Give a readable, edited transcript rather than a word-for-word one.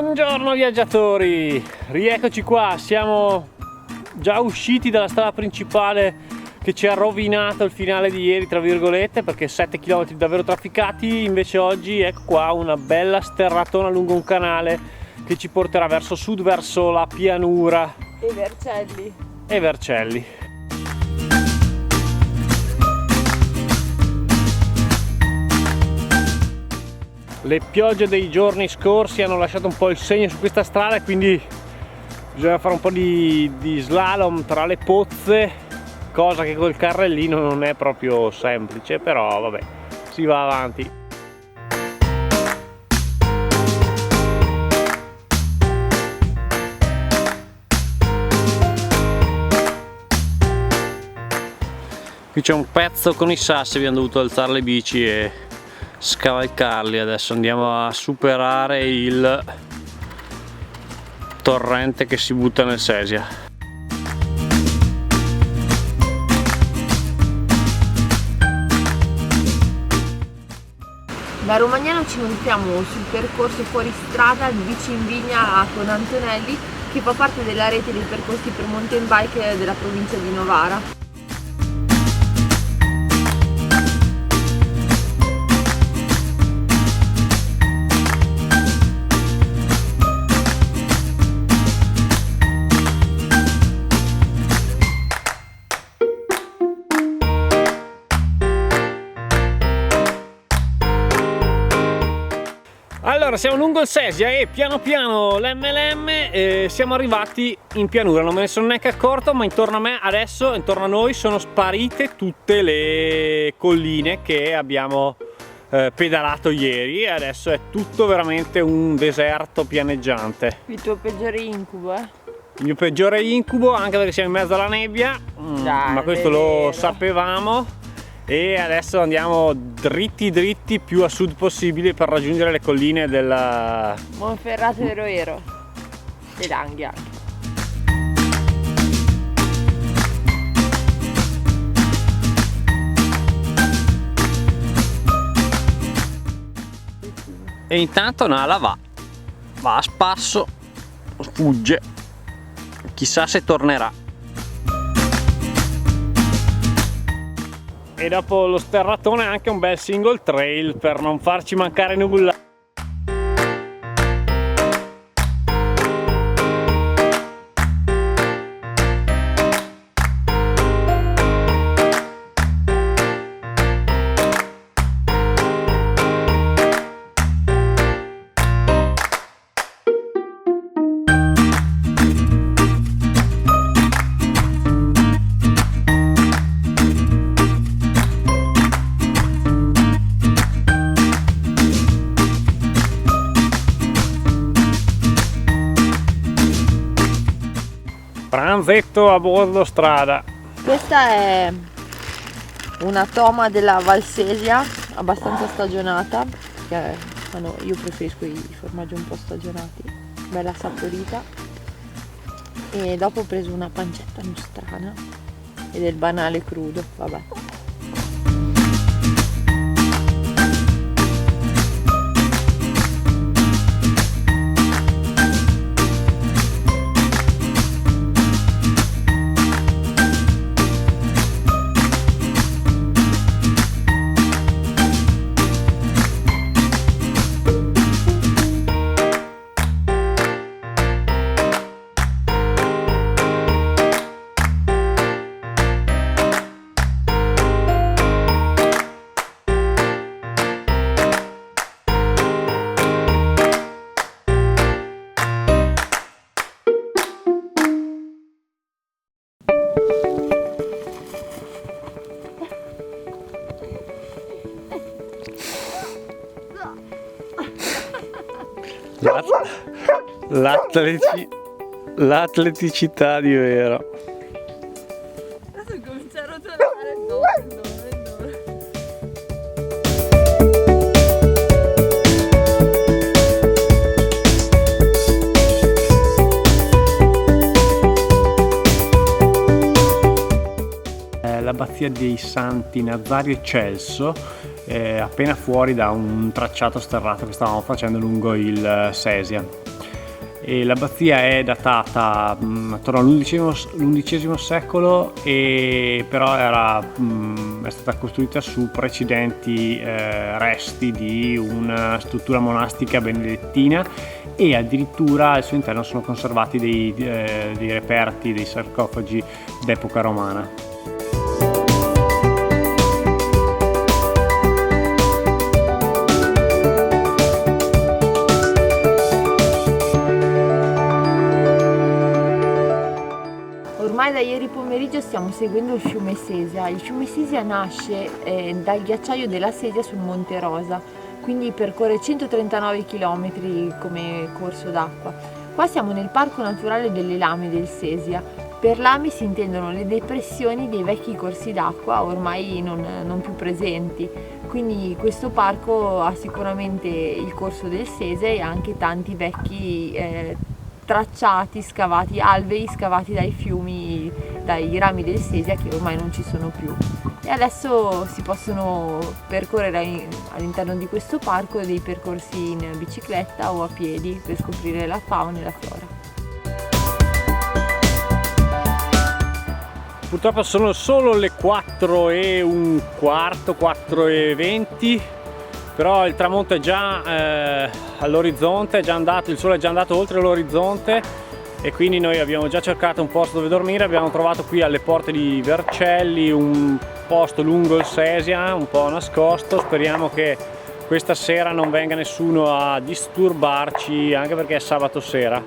Buongiorno viaggiatori, rieccoci qua, siamo già usciti dalla strada principale che ci ha rovinato il finale di ieri, tra virgolette, perché 7 km davvero trafficati. Invece oggi ecco qua una bella sterratona lungo un canale che ci porterà verso sud, verso la pianura e Vercelli. Le piogge dei giorni scorsi hanno lasciato un po' il segno su questa strada, quindi bisogna fare un po' di slalom tra le pozze, cosa che col carrellino non è proprio semplice, però vabbè, si va avanti. Qui c'è un pezzo con i sassi, abbiamo dovuto alzare le bici e scavalcarli. Adesso andiamo a superare il torrente che si butta nel Sesia. Da Romagnano ci mettiamo sul percorso fuori strada di Bici in Vigna con Antonelli, che fa parte della rete dei percorsi per mountain bike della provincia di Novara. Allora, siamo lungo il Sesia e piano piano l'MLM siamo arrivati in pianura. Non me ne sono neanche accorto, ma intorno a me adesso, intorno a noi, sono sparite tutte le colline che abbiamo pedalato ieri e adesso è tutto veramente un deserto pianeggiante. Il tuo peggiore incubo, eh? Il mio peggiore incubo, anche perché siamo in mezzo alla nebbia, ma questo lo sapevamo. E adesso andiamo dritti più a sud possibile per raggiungere le colline della Monferrato e Roero e Langhi anche. E intanto Nala va a spasso, fugge, chissà se tornerà. E dopo lo sterratone anche un bel single trail per non farci mancare nulla. Pranzetto a bordo strada. Questa è una toma della Valsesia abbastanza stagionata, perché io preferisco i formaggi un po' stagionati, bella saporita. E dopo ho preso una pancetta nostrana e del banale crudo, vabbè. L'atleticità di Vero. Adesso comincia a rotolare dove. L'abbazia dei Santi Nazario e Celso, appena fuori da un tracciato sterrato che stavamo facendo lungo il Sesia. e l'abbazia è datata attorno all'undicesimo secolo, e però è stata costruita su precedenti resti di una struttura monastica benedettina, e addirittura al suo interno sono conservati dei reperti, dei sarcofagi d'epoca romana. Ormai da ieri pomeriggio stiamo seguendo il fiume Sesia. Il fiume Sesia nasce dal ghiacciaio della Sesia sul Monte Rosa, quindi percorre 139 km come corso d'acqua. Qua siamo nel Parco Naturale delle Lame del Sesia. Per lame si intendono le depressioni dei vecchi corsi d'acqua ormai non più presenti. Quindi questo parco ha sicuramente il corso del Sesia e anche tanti vecchi tracciati, scavati, alvei scavati dai fiumi, dai rami del Sesia che ormai non ci sono più. E adesso si possono percorrere all'interno di questo parco dei percorsi in bicicletta o a piedi per scoprire la fauna e la flora. Purtroppo sono solo le 4:15, 4:20, però il tramonto è già all'orizzonte, è già andato, il sole è già andato oltre l'orizzonte, e quindi noi abbiamo già cercato un posto dove dormire. Abbiamo trovato qui alle porte di Vercelli un posto lungo il Sesia, un po' nascosto. Speriamo che questa sera non venga nessuno a disturbarci, anche perché è sabato sera.